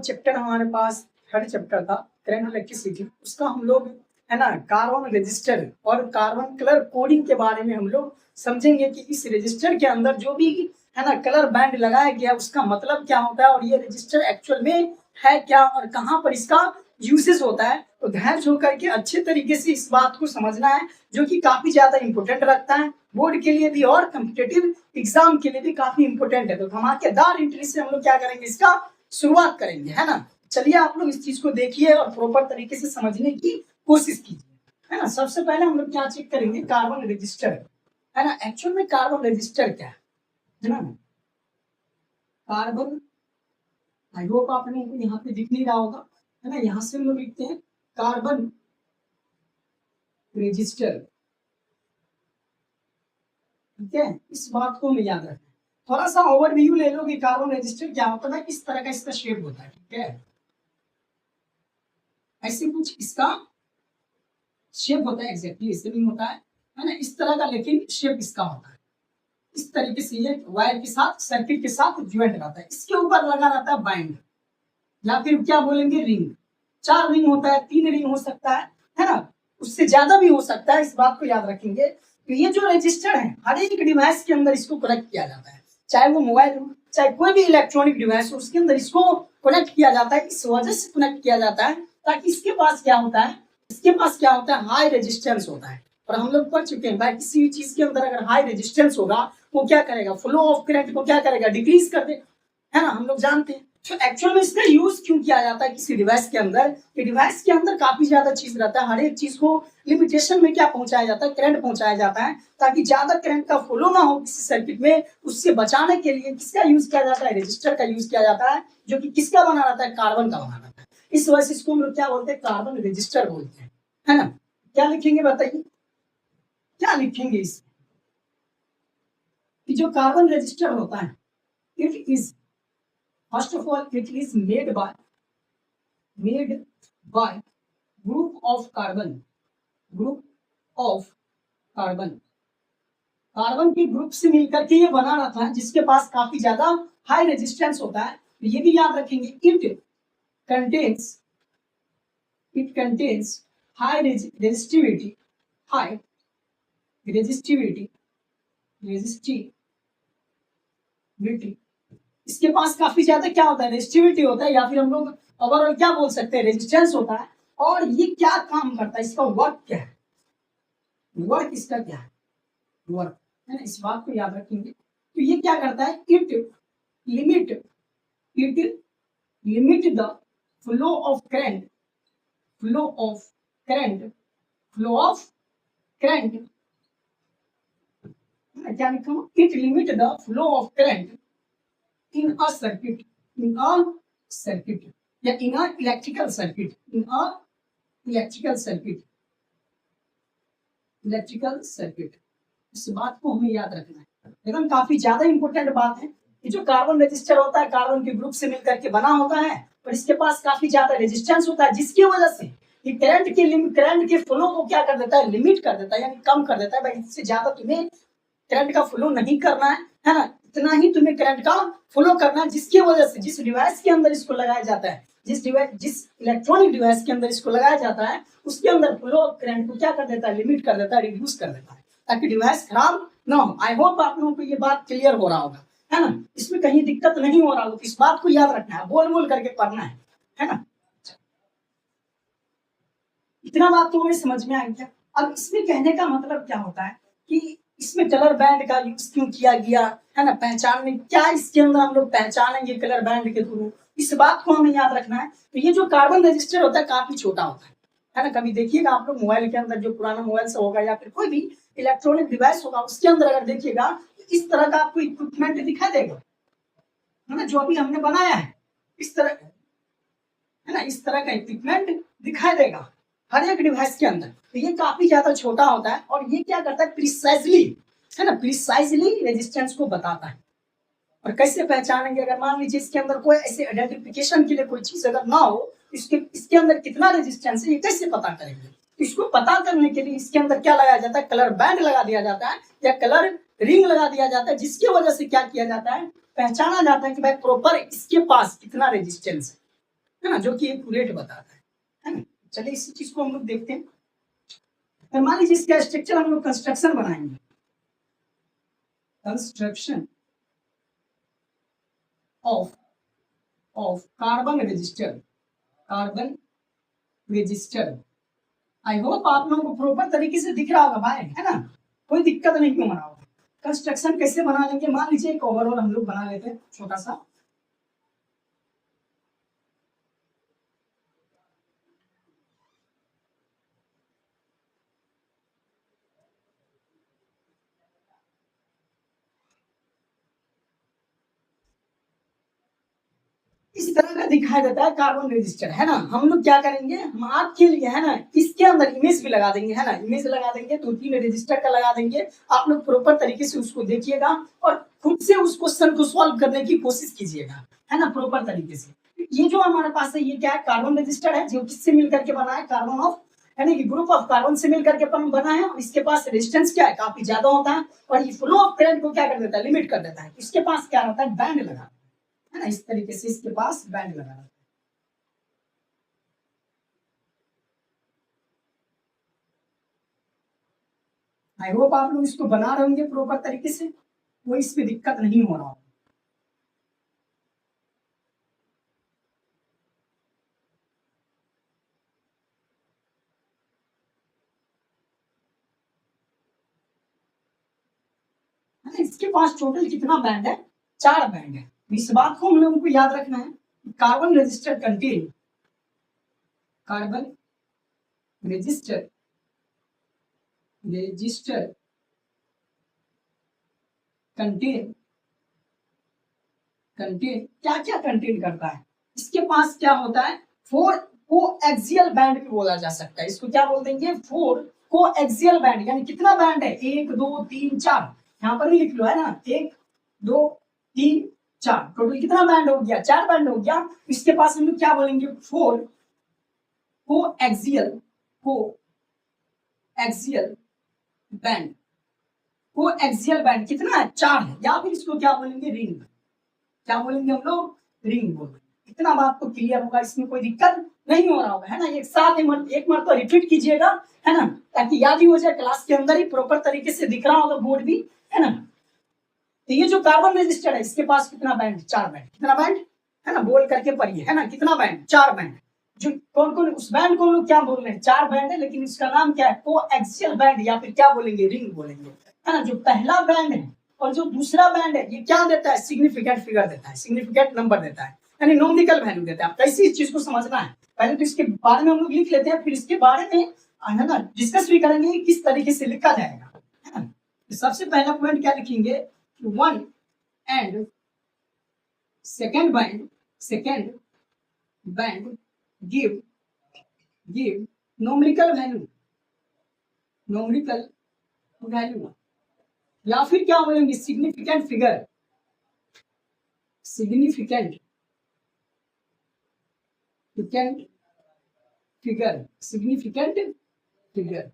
Chapter हमारे पास third chapter था current electricity, उसका हम लोग है ना कार्बन रजिस्टर और कार्बन कलर कोडिंग के बारे में हम लोग समझेंगे कि इस रजिस्टर के अंदर जो भी है ना कलर बैंड लगाया गया उसका मतलब क्या होता है और ये रजिस्टर एक्चुअल में है क्या और कहाँ पर इसका यूसेस होता है। तो ध्यान छो करके अच्छे तरीके से इस बात को समझना है जो कि काफी ज्यादा इंपॉर्टेंट रखता है बोर्ड के लिए भी और कॉम्पिटिटिव एग्जाम के लिए भी काफी इंपॉर्टेंट है। तो धमाकेदार एंट्री से हम लोग क्या करेंगे, इसका शुरुआत करेंगे, है ना। चलिए आप लोग इस चीज को देखिए और प्रॉपर तरीके से समझने की कोशिश कीजिए, है ना। सबसे पहले हम लोग क्या चेक करेंगे, कार्बन रजिस्टर, है ना। एक्चुअल में कार्बन रजिस्टर क्या है ना। कार्बन, आई होप आपने यहाँ पे दिख नहीं रहा होगा, है ना। यहाँ से हम लोग लिखते हैं कार्बन रजिस्टर, ठीक है। इस बात को हमें याद रखना। थोड़ा सा ओवरव्यू ले लो कि कार्बन रजिस्टर क्या होता है, किस तरह का इसका शेप होता है, ठीक है। ऐसे कुछ इसका शेप होता है, एग्जैक्टली ऐसे नहीं होता है ना, इस तरह का लेकिन शेप इसका होता है। इस तरीके से ये वायर के साथ सर्किट के साथ ज्वाइंट रहता है। इसके ऊपर लगा रहता है बाइंड या फिर क्या बोलेंगे रिंग। 4 रिंग होता है, 3 रिंग हो सकता है ना, उससे ज्यादा भी हो सकता है, इस बात को याद रखेंगे। तो ये जो रजिस्टर है हर एक डिवाइस के अंदर इसको कनेक्ट किया जाता है, चाहे वो मोबाइल हो चाहे कोई भी इलेक्ट्रॉनिक डिवाइस हो, उसके अंदर इसको कनेक्ट किया जाता है। इस वजह से कनेक्ट किया जाता है ताकि इसके पास क्या होता है, इसके पास क्या होता है, हाई रेजिस्टेंस होता है। और हम लोग पढ़ चुके हैं भाई किसी भी चीज के अंदर अगर हाई रेजिस्टेंस होगा वो क्या करेगा, फ्लो ऑफ करंट को क्या करेगा, डिक्रीज कर देगा, है ना, हम लोग जानते हैं। तो एक्चुअल में इसका यूज क्यों किया जाता है किसी डिवाइस के अंदर, कि डिवाइस के अंदर काफी ज्यादा चीज रहता है, हर एक चीज को लिमिटेशन में क्या पहुंचाया जाता है, करंट पहुंचाया जाता है, ताकि ज्यादा करंट का फ्लो ना हो किसी सर्किट में। उससे बचाने के लिए किसका यूज किया जाता है, रजिस्टर का यूज किया जाता है, जो कि किसका बना रहता है, कार्बन का बना रहता है। इस वजह से इसको हम लोग क्या बोलते हैं, कार्बन रजिस्टर बोलते हैं, है ना। क्या लिखेंगे बताइए, क्या लिखेंगे इस कि जो कार्बन रजिस्टर होता है, it is first of all it is made by group of carbon, carbon के ग्रुप से मिलकर के ये बना रहता है, जिसके पास काफी ज्यादा हाई रेजिस्टेंस होता है। तो ये भी याद रखेंगे, इट कंटेन्स हाई रेजिस्टिविटी, इसके पास काफी ज्यादा क्या होता है, रेजिस्टिविटी होता है, या फिर हम लोग ओवरऑल क्या बोल सकते हैं, रेजिस्टेंस होता है। और ये क्या काम करता है, इसका वर्क क्या है, वर्क इसका क्या है, वर्क, है ना, इस बात को याद रखेंगे। तो ये क्या करता है, it limit the flow of current, क्या लिखा हूं, it limit the flow of current in a circuit या in a electrical circuit, इस बात को हमें याद रखना है, एकदम काफी ज्यादा इंपॉर्टेंट बात है कि जो कार्बन रजिस्टर होता है कार्बन के ग्रुप से मिलकर के बना होता है और इसके पास काफी ज्यादा रेजिस्टेंस होता है, जिसकी वजह से ये करंट के फ्लो को क्या कर देता है, लिमिट कर देता है, यानी कम कर देता है। भाई इससे ज्यादा तुम्हें करंट का फ्लो नहीं करना है ना, इतना ही तुम्हें करंट का फ्लो करना है, जिसकी वजह से जिस डिवाइस के अंदर इसको लगाया जाता है, जिस इलेक्ट्रॉनिक डिवाइस के अंदर इसको लगाया जाता है, उसके अंदर फ्लो ऑफ करंट को क्या कर देता है, लिमिट कर देता है, रिड्यूस कर देता है, ताकि डिवाइस खराब ना हो। आई होप आप लोगों को ये बात क्लियर हो रहा होगा, है ना, इसमें कहीं दिक्कत नहीं हो रहा होगा। इस बात को याद रखना है, बोल बोल करके पढ़ना है ना। इतना बात तो हमें समझ में आ गया। अब इसमें कहने का मतलब क्या होता है कि इसमें कलर बैंड का यूज क्यों किया गया, है ना, पहचानने क्या इसके अंदर हम लोग पहचानेंगे कलर बैंड के थ्रू, इस बात को हमें याद रखना है। तो ये जो कार्बन रजिस्टर होता है काफी छोटा होता है ना। कभी देखिएगा आप लोग मोबाइल के अंदर, जो पुराना मोबाइल से होगा या फिर कोई भी इलेक्ट्रॉनिक डिवाइस होगा, उसके अंदर अगर देखिएगा इस तरह का आपको इक्विपमेंट दिखाई देगा, है ना, जो अभी हमने बनाया है इस तरह, है ना, इस तरह का इक्विपमेंट दिखाई देगा हर एक डिवाइस के अंदर। तो ये काफी ज्यादा छोटा होता है और ये क्या करता है, प्रिसाइजली, है ना, प्रिसाइजली रेजिस्टेंस को बताता है। और कैसे पहचानेंगे, अगर मान लीजिए इसके अंदर कोई ऐसे आइडेंटिफिकेशन के लिए कोई चीज अगर ना हो, इसके अंदर कितना रेजिस्टेंस है ये कैसे पता करेंगे। इसको पता करने के लिए इसके अंदर क्या लगाया जाता है, कलर बैंड लगा दिया जाता है या कलर रिंग लगा दिया जाता है, जिसकी वजह से क्या किया जाता है, पहचाना जाता है कि भाई प्रॉपर इसके पास कितना रेजिस्टेंस है। है ना, जो कि एक रेट बताता है ना। चलिए इसी चीज को हम लोग देखते हैं। तो मान लीजिए इसका स्ट्रक्चर हम लोग कंस्ट्रक्शन बनाएंगे, construction of carbon register, carbon register. I hope आप लोगों को प्रॉपर तरीके से दिख रहा होगा भाई, है ना, कोई दिक्कत नहीं हो रहा होगा। कंस्ट्रक्शन कैसे बना लेंगे, मान लीजिए एक ओवरऑल हम लोग बना लेते हैं छोटा सा। इस तरह का दिखाई देता है कार्बन रजिस्टर, है ना। हम लोग क्या करेंगे, हम आपके लिए, है ना, इसके अंदर इमेज भी लगा देंगे, है ना, इमेज लगा देंगे, 2-3 रजिस्टर का लगा देंगे। आप लोग प्रॉपर तरीके से उसको देखिएगा और खुद से उस क्वेश्चन को सॉल्व करने की कोशिश कीजिएगा, है ना, प्रॉपर तरीके से। ये जो हमारे पास है ये क्या है, कार्बन रजिस्टर है, जो किससे मिलकर के बना है, कार्बन ऑफ, है ना, ये ग्रुप ऑफ कार्बन से मिलकर के बना है। और इसके पास रेजिस्टेंस क्या है, काफी ज्यादा होता है। और ये फ्लो ऑफ करंट को क्या कर देता है, लिमिट कर देता है। इसके पास क्या रहता है, बैंड लगा, है ना, इस तरीके से इसके पास बैंड लगा है। आई होप आप लोग इसको बना रहे होंगे प्रॉपर तरीके से, कोई इसमें दिक्कत नहीं हो रहा हो। इसके पास टोटल कितना बैंड है, 4 बैंड है। इस बात को हम लोगों को याद रखना है। Carbon register contain, carbon register, register contain, contain क्या क्या कंटेन करता है। इसके पास क्या होता है, 4 कोएक्सियल बैंड भी बोला जा सकता है। इसको क्या बोल देंगे, 4 कोएक्सियल बैंड। यानी कितना बैंड है, 1 2 3 4, यहाँ पर भी लिख लो, है ना, 1 2 3 4, टोटल कितना बैंड हो गया, 4 बैंड हो गया। इसके पास हम लोग क्या बोलेंगे, 4 coaxial, coaxial band, coaxial band कितना है, 4 है। या फिर इसको क्या बोलेंगे, रिंग, क्या बोलेंगे हम लोग, रिंग बोलेंगे। इतना बात तो क्लियर होगा, इसमें कोई दिक्कत नहीं हो रहा होगा, है ना। एक साथ एक मरतबा रिपीट कीजिएगा, है ना, ताकि याद ही हो जाए, क्लास के अंदर ही प्रॉपर तरीके से दिख रहा होगा बोर्ड भी, है ना। तो ये जो कार्बन रजिस्टर है इसके पास कितना बैंड, 4 बैंड। कितना बैंड, है ना, बोल करके पढ़िए, है ना, कितना बैंड, 4 बैंड। जो कौन कौन उस बैंड को लोग क्या बोल रहे हैं, 4 बैंड है, लेकिन इसका नाम क्या है, कोएक्सियल बैंड, या फिर क्या बोलेंगे, रिंग बोलेंगे, है ना। जो पहला बैंड है और जो दूसरा बैंड है, ये क्या देता है, सिग्निफिकेंट फिगर देता है, सिग्निफिकेंट नंबर देता है, यानी नोमिकल वैल्यू देता है। कैसे इस चीज को समझना है, पहले तो इसके बारे में हम लोग लिख लेते हैं, फिर इसके बारे में, है ना, डिस्कस भी करेंगे कि किस तरीके से लिखा जाएगा, है ना। तो सबसे पहला पॉइंट क्या लिखेंगे, 1 and second band give numerical value, numerical value, या फिर क्या बोलेंगे, significant figure, significant figure, significant figure.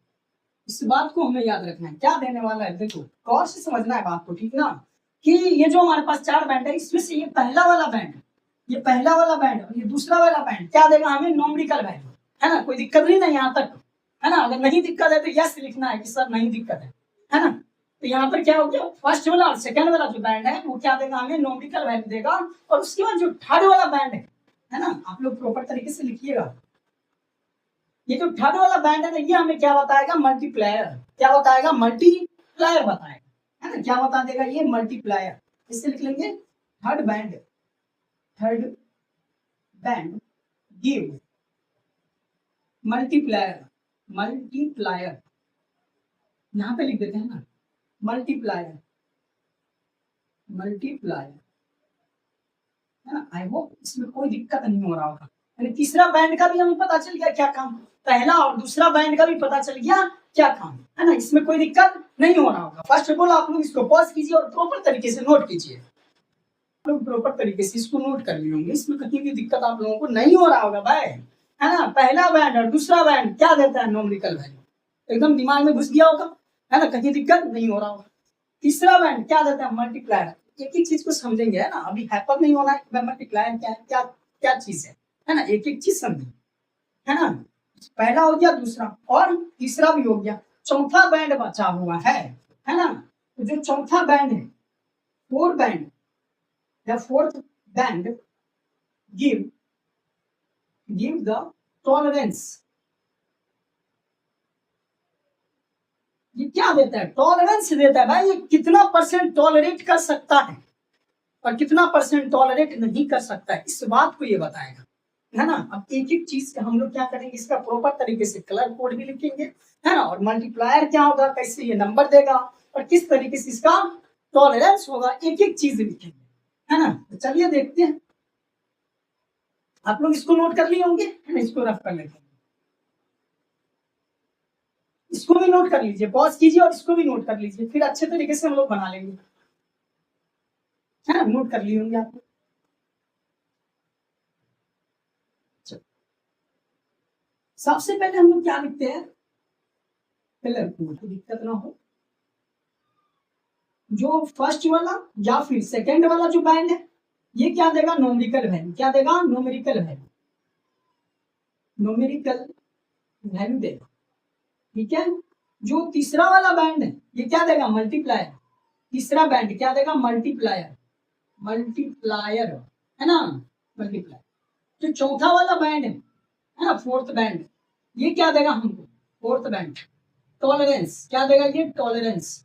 इस बात को हमें याद रखना है, क्या देने वाला है, देखो गौर से समझना है बात को, ठीक ना। कि ये जो हमारे पास 4 बैंड है, इसमें से ये पहला वाला बैंड, ये पहला वाला बैंड और ये दूसरा वाला बैंड क्या देगा हमें, नोमिकल वैल्यू, है ना। कोई दिक्कत नहीं ना यहाँ तक, है ना। अगर नहीं दिक्कत है तो यस लिखना है कि सर नहीं दिक्कत है ना। तो यहाँ पर क्या हो गया, फर्स्ट वाला और सेकंड वाला जो बैंड है वो क्या देगा हमें, नोमिकल वैल्यू देगा। और उसके बाद जो थर्ड वाला बैंड है ना, आप लोग प्रॉपर तरीके से लिखिएगा। ये जो थर्ड वाला बैंड है ना, ये हमें क्या बताएगा, मल्टीप्लायर, क्या बताएगा, मल्टीप्लायर बताएगा, है ना। क्या बता देगा, ये मल्टीप्लायर। इससे लिख लेंगे, third band give multiplier, multiplier यहां पे लिख देते हैं ना, मल्टीप्लायर, मल्टीप्लायर, है ना। आई होप इसमें कोई दिक्कत नहीं हो रहा होगा। यानी तीसरा बैंड का भी हमें पता चल गया क्या काम, पहला और दूसरा बैंड का भी पता चल गया क्या काम, है ना। इसमें कोई दिक्कत नहीं हो रहा होगा। फर्स्ट ऑफ ऑल आप लोग इसको पॉज कीजिए और प्रॉपर तरीके से नोट कीजिए, लोग प्रॉपर तरीके से इसको नोट कर लिए होंगे। इसमें कहीं भी दिक्कत आप लोगों को नहीं हो रहा होगा भाई, है ना। पहला बैंड और दूसरा बैंड क्या देता है, नोमिकल वैल्यू, एकदम दिमाग में घुस गया होगा, है ना, कहीं दिक्कत नहीं हो रहा होगा। तीसरा बैंड क्या देता है, मल्टीप्लायर। एक ही चीज को समझेंगे, है ना, अभी हैपर नहीं होना है, मल्टीप्लायर क्या है, क्या क्या चीज है, है ना, एक एक चीज समझे, है ना। पहला हो गया, दूसरा और तीसरा भी हो गया, चौथा बैंड बचा हुआ है ना। तो जो चौथा बैंड है, fourth band, the fourth band give the tolerance. ये क्या देता है? टॉलरेंस देता है भाई, ये कितना परसेंट टॉलरेट कर सकता है और कितना परसेंट टॉलरेट नहीं कर सकता है, इस बात को ये बताएगा, है ना। अब एक एक चीज का हम लोग क्या करेंगे, इसका प्रॉपर तरीके से कलर कोड भी लिखेंगे, है ना, और मल्टीप्लायर क्या होगा, कैसे ये नंबर देगा और किस तरीके से इसका टॉलरेंस होगा, एक एक चीज लिखेंगे, है ना। तो चलिए देखते हैं, आप लोग इसको नोट कर लिए होंगे, है ना, इसको रफ कर लेते हैं, इसको भी नोट कर लीजिए, पॉज कीजिए और इसको भी नोट कर लीजिए, फिर अच्छे तरीके से हम लोग बना लेंगे, है ना। नोट कर लिए होंगे आप लोग। सबसे पहले हम लोग क्या लिखते हैं, कलर कोड, दिक्कत ना हो। जो फर्स्ट वाला या फिर सेकंड वाला जो बैंड है, ये क्या देगा, नोमेरिकल वैल्यू, क्या देगा, नोमेरिकल वैल्यू, नोमेरिकल वैल्यू देगा, ठीक है। जो तीसरा वाला बैंड है, ये क्या देगा, मल्टीप्लायर, तीसरा बैंड क्या देगा, मल्टीप्लायर, मल्टीप्लायर, है ना, मल्टीप्लायर। जो चौथा वाला बैंड है ना, फोर्थ बैंड, ये क्या देगा हमको, फोर्थ बैंड, टॉलरेंस, क्या देगा ये, टॉलरेंस,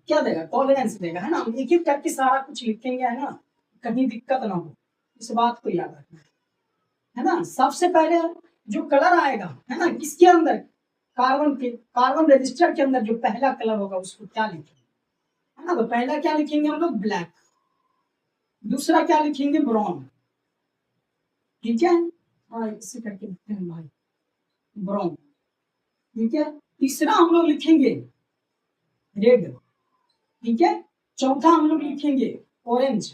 क्या देगा, टॉलरेंस देगा, है ना। हम एक एक करके सारा कुछ लिखेंगे, है ना, कहीं दिक्कत ना हो, इस बात को याद रखना है ना। सबसे पहले जो कलर आएगा, है ना, किसके अंदर, कार्बन रजिस्टर के अंदर जो पहला कलर होगा उसको क्या लिखेंगे, है ना। तो पहला क्या लिखेंगे हम लोग, ब्लैक, दूसरा क्या लिखेंगे, ब्राउन, ठीक है, हाँ इसे करके लिखते हैं भाई, ब्राउन, ठीक है। तीसरा हम लोग लिखेंगे रेड, ठीक है। चौथा हम लोग लिखेंगे ऑरेंज,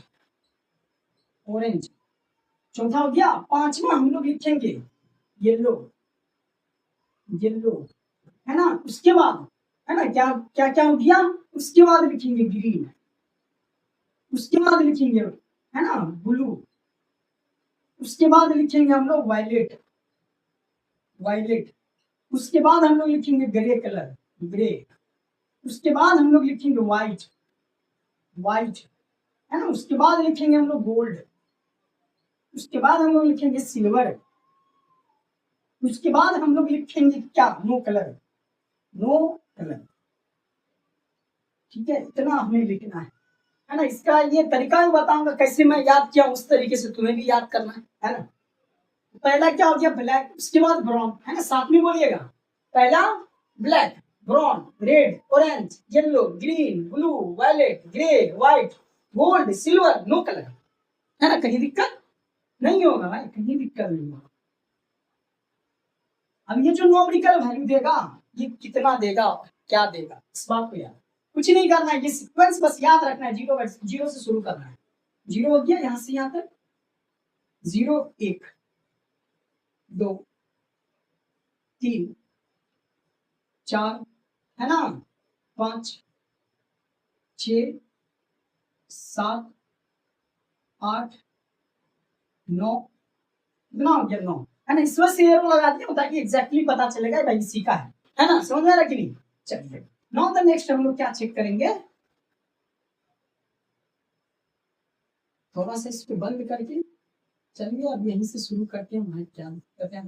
ऑरेंज, चौथा हो गया। पांचवा हम लोग लिखेंगे येलो, येलो, है ना। उसके बाद, है ना, क्या क्या क्या हो गया, उसके बाद लिखेंगे ग्रीन, उसके बाद लिखेंगे, है ना, ब्लू, उसके बाद लिखेंगे हम लोग वायलेट, वायलेट, उसके बाद हम लोग लिखेंगे ग्रे कलर, ग्रे, उसके बाद हम लोग लिखेंगे व्हाइट, व्हाइट, है ना। उसके बाद लिखेंगे हम लोग गोल्ड, उसके बाद हम लोग लिखेंगे सिल्वर, उसके बाद हम लोग लिखेंगे क्या, नो कलर, नो कलर, ठीक है। इतना हमें लिखना है ना। इसका ये तरीका भी बताऊंगा कैसे मैं याद किया, उस तरीके से तुम्हें भी याद करना है ना। पहला क्या हो गया, ब्लैक, उसके बाद ब्राउन, है ना, साथ में बोलिएगा, पहला black, brown, red, orange, yellow, green, blue, violet, grey, white, gold, silver, no colour, है ना। कहीं दिक्कत नहीं होगा भाई, कहीं दिक्कत नहीं होगा। अब ये जो न्यूमेरिकल वैल्यू देगा, ये कितना देगा, क्या देगा, इस बात को याद, कुछ नहीं करना है, ये सीक्वेंस बस याद रखना है, जीरो से शुरू करना है, जीरो हो गया, यहां से यहां तक जीरो, एक, दो, तीन, चार, है ना, पांच, छ, सात, आठ, नौ, कितना हो गया, नौ, है ना। इस वजह से एरो लगा दिया ताकि एग्जैक्टली पता चलेगा भाई इसी का है ना, समझ में आ रहा कि नहीं। चलिए नाउ द नेक्स्ट हम लोग क्या चेक करेंगे, थोड़ा सा इसको बंद करके, चलिए अब यहीं से शुरू करते हैं भाई, क्या दिक्कत है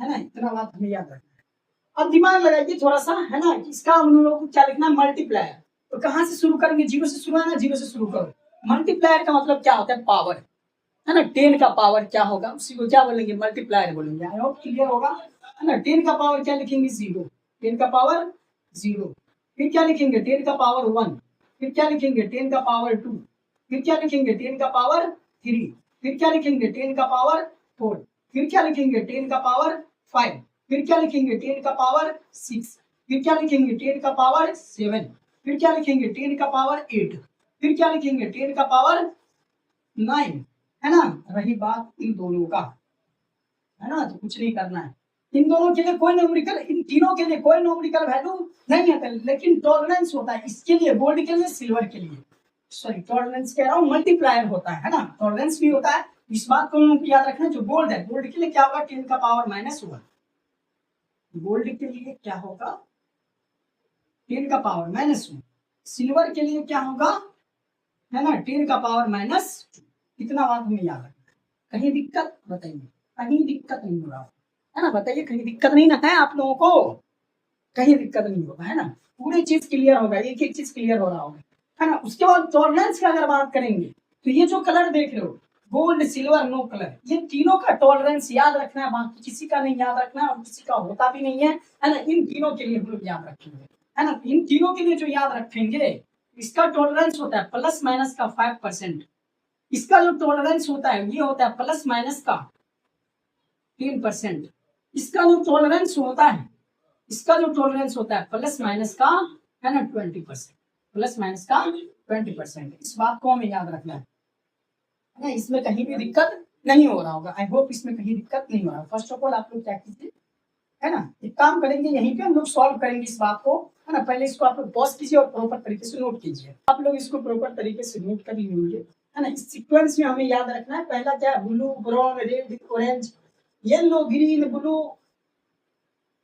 ना, इतना बात हमें याद रखना है। अब दिमाग लगाइए थोड़ा सा, है ना, इसका हम लोगों को क्या लिखना है, मल्टीप्लायर। तो कहाँ से शुरू करेंगे, जीरो से शुरू है ना, जीरो से शुरू करो। मल्टीप्लायर का मतलब क्या होता है, पावर, है ना। 10 का पावर क्या होगा, उसी को क्या बोलेंगे, मल्टीप्लायर बोलेंगे। आई होप क्लियर होगा, है ना। 10 का पावर क्या लिखेंगे, जीरो, 10 का पावर जीरो, फिर क्या लिखेंगे, 10 का पावर 1, फिर क्या लिखेंगे, 10 का पावर 2, फिर क्या लिखेंगे, 10 का पावर 3, फिर क्या लिखेंगे, 10 का पावर 4, फिर क्या लिखेंगे, 10 का पावर 5, फिर क्या लिखेंगे, 10 का पावर 6, फिर क्या लिखेंगे, 10 का पावर 7, फिर क्या लिखेंगे, 10 का पावर 8, फिर क्या लिखेंगे, 10 का पावर 9, है ना। रही बात इन दोनों का, है ना, तो कुछ नहीं करना है, इन दोनों के लिए कोई न्यूमेरिकल, इन तीनों के लिए कोई न्यूमेरिकल वैल्यू नहीं है, लेकिन टॉलरेंस होता है, इसके लिए गोल्ड के लिए, सिल्वर के लिए, सॉरी टॉलरेंस कह रहा हूँ, मल्टीप्लायर होता है ना, टॉलरेंस भी होता है। इस बात को हम लोग याद रखना। जो गोल्ड है, गोल्ड के लिए क्या होगा, 10 का पावर -1। गोल्ड के लिए क्या होगा, 10 का पावर -1। सिल्वर के लिए क्या होगा, है ना, 10 का पावर -2। इतना बात हमें याद रखना है। कहीं दिक्कत बताइए, कहीं दिक्कत नहीं हो रहा है ना, बताइए कहीं दिक्कत नहीं ना है आप लोगों को, कहीं दिक्कत नहीं होगा, है ना, पूरी चीज क्लियर होगा, एक एक चीज क्लियर हो रहा होगा, है ना। उसके बाद टॉलरेंस की अगर बात करेंगे तो ये जो कलर देख रहे हो, गोल्ड, सिल्वर, नो कलर, ये तीनों का टॉलरेंस याद रखना है, बाकी किसी का नहीं याद रखना है, और किसी का होता भी नहीं है ना। इन तीनों के लिए हम लोग याद रखेंगे, है ना। इन तीनों के लिए जो याद रखेंगे, इसका टॉलरेंस होता है प्लस माइनस का 5%। इसका जो टॉलरेंस होता है ये होता है प्लस माइनस का 3%। इसका जो टॉलरेंस होता है, इसका जो टॉलरेंस होता है प्लस माइनस का, है ना, 20%, प्लस माइनस का 20%। इस बात को हमें याद रखना है ना। इसमें कहीं भी दिक्कत नहीं हो रहा होगा। आई होप इसमें कहीं दिक्कत नहीं हो रहा। फर्स्ट ऑफ ऑल आप लोग क्या कीजिए, है ना, एक काम करेंगे, यहीं पे हम लोग सॉल्व करेंगे इस बात को, है ना। पहले इसको आप लोग पॉज कीजिए और प्रॉपर तरीके से नोट कीजिए। आप लोग इसको प्रॉपर तरीके से नोट कर लीजिए, है ना। इस सीक्वेंस में हमें याद रखना है, पहला क्या है, blue, brown, red, orange, yellow, green, blue,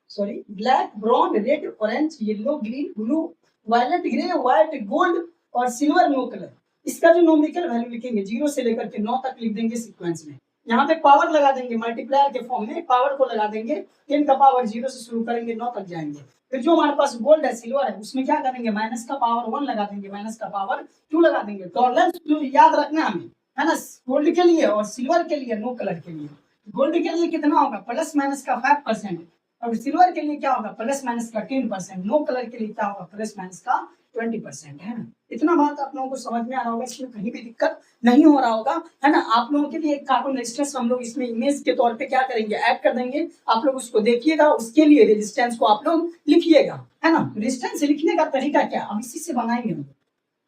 sorry black, brown, red, orange, yellow, green, blue, violet, grey, white, gold और सिल्वर, नो कलर। इसका जो नोमेरिकल वैल्यू लिखेंगे 0 से लेकर के 9 तक लिख देंगे सीक्वेंस में। यहाँ पे पावर लगा देंगे, मल्टीप्लायर के फॉर्म में पावर को लगा देंगे। 10 का पावर 0 से शुरू करेंगे, 9 तक जाएंगे। फिर जो हमारे पास गोल्ड है, सिल्वर है, उसमें क्या करेंगे, माइनस का पावर 1 लगा देंगे, माइनस का पावर 2 लगा देंगे। टॉलरेंस जो याद रखना हमें, है ना, गोल्ड के लिए और सिल्वर के लिए, नो कलर के लिए। गोल्ड के लिए कितना होगा, प्लस माइनस का 5%, और सिल्वर के लिए क्या होगा, प्लस माइनस का 10%। नो कलर के लिए क्या होगा, प्लस माइनस का 20%, है ना। इतना बात आप लोगों को समझ में आ रहा होगा, इसमें कहीं भी दिक्कत नहीं हो रहा होगा, है ना। आप लोगों के लिए एक कार्बन रेजिस्टेंस हम लोग इसमें इमेज के तौर पे क्या करेंगे, ऐड कर देंगे। आप लोग उसको देखिएगा, उसके लिए रेजिस्टेंस को आप लोग लिखिएगा, है ना। रेजिस्टेंस लिखने का तरीका क्या, अब इसी से बनाएंगे हम,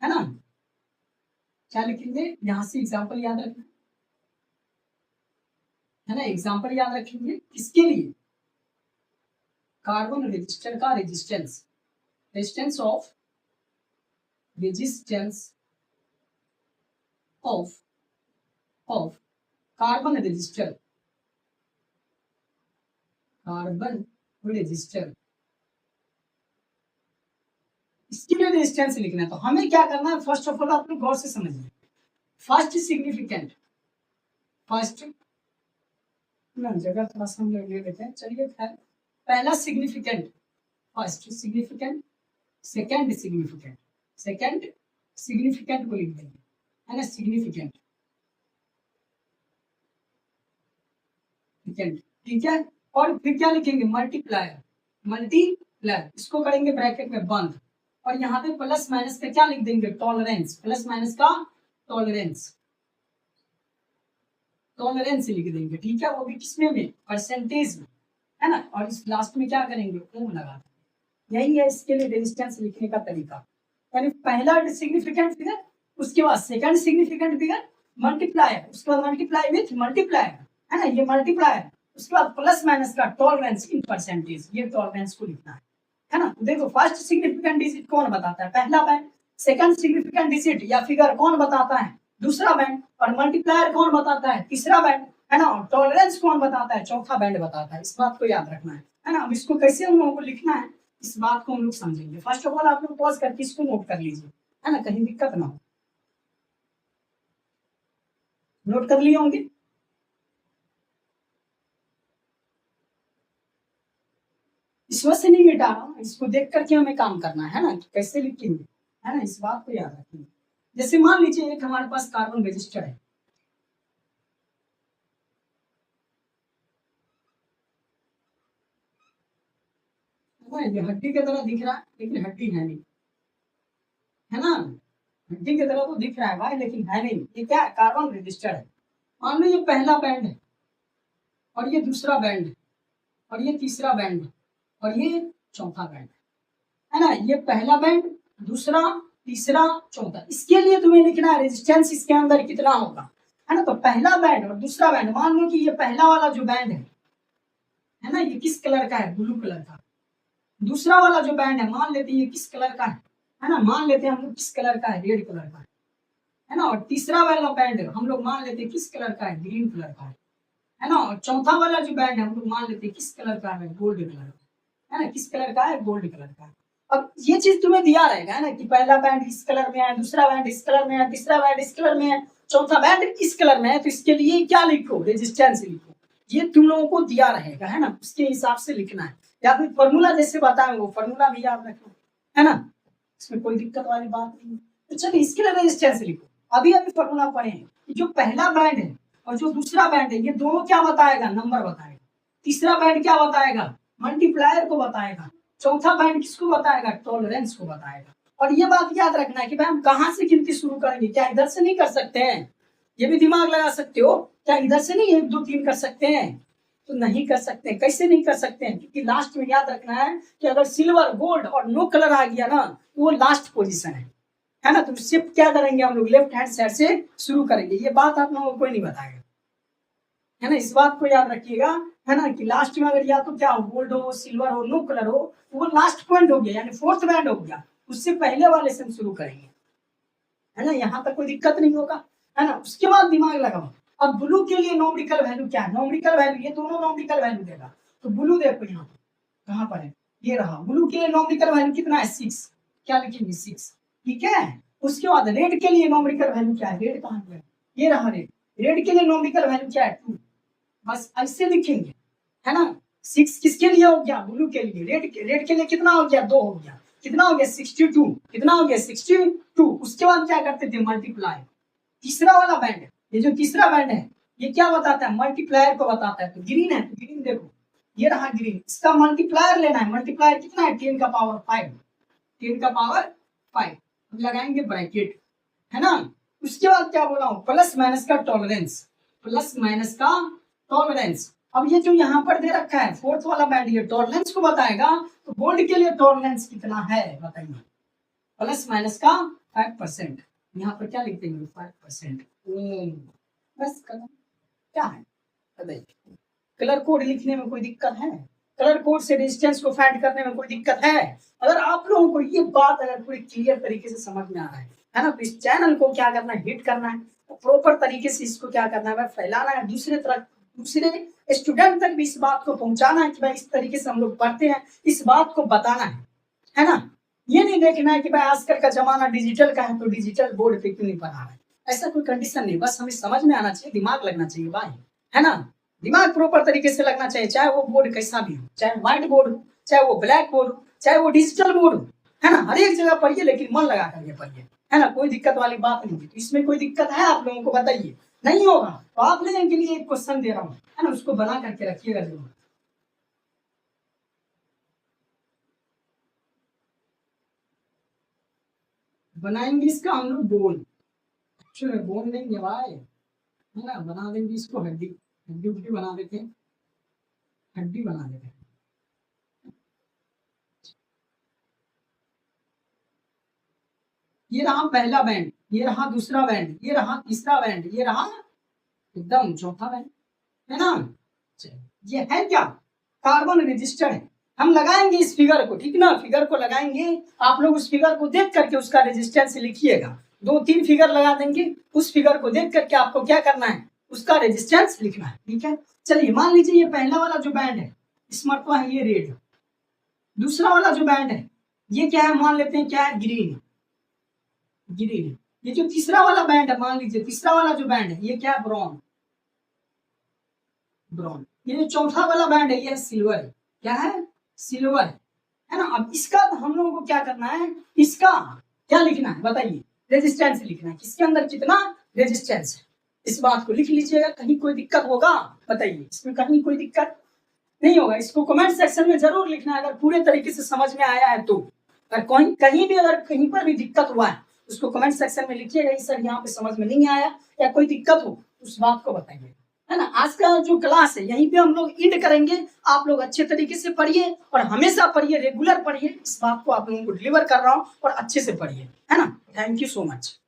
है ना। क्या लिखेंगे, यहाँ से एग्जाम्पल याद रखना, है ना, एग्जाम्पल याद रखेंगे किसके लिए, कार्बन रेजिस्टर का resistance, resistance of, resistance of carbon resistor, carbon resistor, इसके लिए रेजिस्टेंस लिखना है। तो हमें क्या करना है, फर्स्ट ऑफ ऑल आप लोग गौर से समझिए। फर्स्ट सिग्निफिकेंट, फर्स्ट ना जगह थोड़ा सा हम लोग ले लेते हैं, चलिए खैर। पहला significant, first significant, second significant, second significant को लिख देंगे, है ना, सिग्निफिकेंट, ठीक है। और फिर क्या लिखेंगे, मल्टीप्लायर, मल्टीप्लायर, इसको करेंगे ब्रैकेट में बंद, और यहाँ पे प्लस माइनस का क्या लिख देंगे, टॉलरेंस, प्लस माइनस का टॉलरेंस, टॉलरेंस लिख देंगे, ठीक है। वो भी किसमें में, परसेंटेज में, है ना। और इस लास्ट में क्या करेंगे, ओम लगा देंगे। यही है इसके लिए रेजिस्टेंस लिखने का तरीका। यानी पहला सिग्निफिकेंट फिगर, उसके बाद सेकंड सिग्निफिकेंट फिगर, मल्टीप्लायर, उसके बाद मल्टीप्लाई विथ मल्टीप्लायर, है ना, ये मल्टीप्लायर, उसके बाद प्लस माइनस का टॉलरेंस इन परसेंटेज, ये टॉलरेंस को लिखना है ना। देखो फर्स्ट सिग्निफिकेंट डिजिट कौन बताता है, पहला बैंड। सेकंड सिग्निफिकेंट डिजिट या फिगर कौन बताता है, दूसरा बैंड। और मल्टीप्लायर कौन बताता है, तीसरा बैंड, है ना। और टॉलरेंस कौन बताता है, चौथा बैंड बताता है। इस बात को याद रखना है ना। अब इसको कैसे हम लोगों को लिखना है, इस बात को हम लोग समझेंगे। फर्स्ट ऑफ ऑल आप लोग पॉज करके इसको नोट कर लीजिए, है ना, कहीं दिक्कत ना हो। नोट कर लिए होंगे, इसमें से नहीं मिटा रहा हूँ, इसको देख करके हमें काम करना है ना, कैसे लिखेंगे, है ना, इस बात को याद रखेंगे। जैसे मान लीजिए एक हमारे पास कार्बन रजिस्टर है, ये हड्डी की तरह दिख रहा है लेकिन हड्डी है नहीं, है ना। हड्डी की तरह तो दिख रहा है भाई लेकिन है नहीं। ये क्या है, कार्बन रजिस्टर है। मान लो ये पहला बैंड है, और ये दूसरा बैंड है, और ये तीसरा बैंड है, और ये चौथा बैंड है ना। ये पहला बैंड, दूसरा, तीसरा, चौथा। इसके लिए तुम्हें लिखना है रेजिस्टेंस इसके अंदर कितना होगा, है ना। तो पहला बैंड और दूसरा बैंड, मान लो कि ये पहला वाला जो बैंड है ना, ये किस कलर का है, ब्लू कलर का। दूसरा वाला जो बैंड है मान लेते हैं ये किस कलर का है ना, मान लेते हैं हम लोग किस कलर का है, रेड कलर का है। है ना। और तीसरा वाला बैंड हम लोग मान लेते हैं किस कलर का है, ग्रीन कलर का है ना। और चौथा वाला जो बैंड है हम लोग मान लेते हैं किस कलर का है, गोल्ड कलर का है ना। किस कलर का है, गोल्ड कलर का। अब ये चीज तुम्हें दिया रहेगा है ना कि पहला बैंड इस कलर में है, दूसरा बैंड इस कलर में है, तीसरा बैंड इस कलर में है, चौथा बैंड इस कलर में है। तो इसके लिए क्या लिखो, रेजिस्टेंस लिखो। ये तुम लोगों को दिया रहेगा है ना, उसके हिसाब से लिखना है। या फिर फॉर्मूला जैसे बताएं वो फॉर्मूला भी याद रखो है ना, इसमें कोई दिक्कत वाली बात नहीं। तो चलिए इसके लिए रेजिस्टेंस लिखो। अभी फॉर्मूला पढ़े हैं। जो पहला बैंड है और जो दूसरा बैंड है ये दोनों क्या बताएगा, नंबर बताएगा। तीसरा बैंड क्या बताएगा, मल्टीप्लायर को बताएगा। चौथा बैंड किसको बताएगा, टॉलरेंस को बताएगा। और ये बात याद रखना है कि भाई हम कहाँ से गिनती शुरू करेंगे, क्या इधर से नहीं कर सकते हैं, ये भी दिमाग लगा सकते हो। क्या इधर से नहीं 1 2 3 कर सकते हैं, तो नहीं कर सकते। कैसे नहीं कर सकते हैं, क्योंकि लास्ट में याद रखना है कि अगर सिल्वर, गोल्ड और नो कलर आ गया ना तो वो लास्ट पोजीशन है ना। तो शिफ्ट क्या करेंगे हम लोग, लेफ्ट हैंड साइड से शुरू करेंगे। ये बात आप लोगों को कोई नहीं बताएगा है ना, इस बात को याद रखिएगा है ना कि लास्ट में अगर या तो क्या हो, गोल्ड हो, सिल्वर हो, नो कलर हो, वो लास्ट पॉइंट हो गया यानी फोर्थ बैंड हो गया। उससे पहले वाले से हम शुरू करेंगे है ना, यहाँ तक कोई दिक्कत नहीं होगा है ना। उसके बाद दिमाग लगाओ। अब ब्लू के लिए नोमरिकल वैल्यू क्या है, नोमरिकल वैल्यू ये दोनों नोमरिकल वैल्यू देगा। तो ब्लू देखो यहाँ कहाँ पर है, ये रहा। ब्लू के लिए नोमरिकल वैल्यू कितना है, 6। क्या लिखेंगे, 6। ठीक है। उसके बाद रेड के लिए नोमरिकल वैल्यू क्या है, रेड कहाँ पे है, ये रहा रेड। रेड के लिए नोमरिकल वैल्यू क्या है, 2। बस ऐसे लिखेंगे है ना। 6 किसके लिए हो गया, ब्लू के लिए। रेड के लिए कितना हो गया, 2 हो गया। कितना हो गया, 62। कितना हो गया, 62। उसके बाद क्या करते थे, मल्टीप्लाई। तीसरा वाला बैंड, ये जो तीसरा बैंड है ये क्या बताता है, मल्टीप्लायर को बताता है। तो ग्रीन है तो ग्रीन देखो, ये रहा ग्रीन। इसका मल्टीप्लायर लेना है। मल्टीप्लायर कितना है, 10 का पावर 5। 10 का पावर 5 लगाएंगे ब्रैकेट है ना। उसके बाद क्या बोला हूं, प्लस माइनस का टॉलरेंस। प्लस माइनस का टॉलरेंस। अब ये जो यहाँ पर दे रखा है फोर्थ वाला बैंड, ये टॉलरेंस को बताएगा। तो गोल्ड के लिए टॉलरेंस कितना है बताइए, प्लस माइनस का 5%। यहाँ पर क्या लिखते हैं, 5%। बस क्या है, बताइए। कलर कोड लिखने में कोई दिक्कत है, कलर कोड से रेजिस्टेंस को फाइंड करने में कोई दिक्कत है। अगर आप लोगों को ये बात अगर पूरी क्लियर तरीके से समझ में आ रहा है ना, तो इस चैनल को क्या करना है, हिट करना है। प्रॉपर तरीके से इसको क्या करना है, फैलाना है। दूसरे स्टूडेंट तक भी इस बात को पहुंचाना है कि भाई इस तरीके से हम लोग पढ़ते हैं, इस बात को बताना है ना। ये नहीं देखना है कि भाई आजकल का जमाना डिजिटल का है तो डिजिटल बोर्ड पे क्यों नहीं पढ़ा रहा है, ऐसा कोई कंडीशन नहीं। बस हमें समझ में आना चाहिए, दिमाग लगना चाहिए भाई है ना। दिमाग प्रॉपर तरीके से लगना चाहिए, चाहे वो बोर्ड कैसा भी हो, चाहे व्हाइट बोर्ड हो, चाहे वो ब्लैक बोर्ड हो, चाहे वो डिजिटल बोर्ड हो है ना। हर एक जगह पढ़िए लेकिन मन लगा करके पढ़िए है ना, कोई दिक्कत वाली बात नहीं है। तो इसमें कोई दिक्कत है आप लोगों को बताइए, नहीं होगा तो आप लोगों के लिए एक क्वेश्चन दे रहा हूँ है ना, उसको बना करके रखिएगा जरूर। बनाएंगे इसका हम लोग बोल, बोल नहीं है भाई है ना। बना देंगे इसको हड्डी, हड्डी उड्डी बना देते हैं, हड्डी बना देते हैं। ये रहा पहला बैंड, ये रहा दूसरा बैंड, ये रहा तीसरा बैंड, ये रहा एकदम चौथा बैंड है ना। ये है क्या, कार्बन रजिस्टर है। हम लगाएंगे इस फिगर को, ठीक ना, फिगर को लगाएंगे। आप लोग उस फिगर को देख करके उसका रेजिस्टेंस लिखिएगा। 2 3 फिगर लगा देंगे, उस फिगर को देख करके आपको क्या करना है, उसका रेजिस्टेंस लिखना है। ठीक है, चलिए मान लीजिए ये पहला वाला जो बैंड है इसमें है ये रेड। दूसरा वाला जो बैंड है ये क्या है, मान लेते हैं क्या है, ग्रीन। ग्रीन। ये जो तीसरा वाला बैंड है, मान लीजिए तीसरा वाला जो बैंड है ये क्या है, ब्राउन। ब्राउन। ये जो चौथा वाला बैंड है ये सिल्वर। क्या है, सिल्वर है ना। अब इसका हम लोगों को क्या करना है, इसका क्या लिखना है बताइए, रेजिस्टेंस लिखना है। किसके अंदर कितना रेजिस्टेंस है, इस बात को लिख लीजिएगा। कहीं कोई दिक्कत होगा बताइए, इसमें कहीं कोई दिक्कत नहीं होगा। इसको कमेंट सेक्शन में जरूर लिखना है अगर पूरे तरीके से समझ में आया है तो। अगर कहीं भी अगर कहीं पर भी दिक्कत हुआ है उसको कमेंट सेक्शन में लिखिएगा, सर यहाँ पे समझ में नहीं आया या कोई दिक्कत हो उस बात को बताइए है ना। आज का जो क्लास है यहीं पे हम लोग एंड करेंगे। आप लोग अच्छे तरीके से पढ़िए और हमेशा पढ़िए, रेगुलर पढ़िए। इस बात को आप लोगों को डिलीवर कर रहा हूँ और अच्छे से पढ़िए है ना। Thank you so much.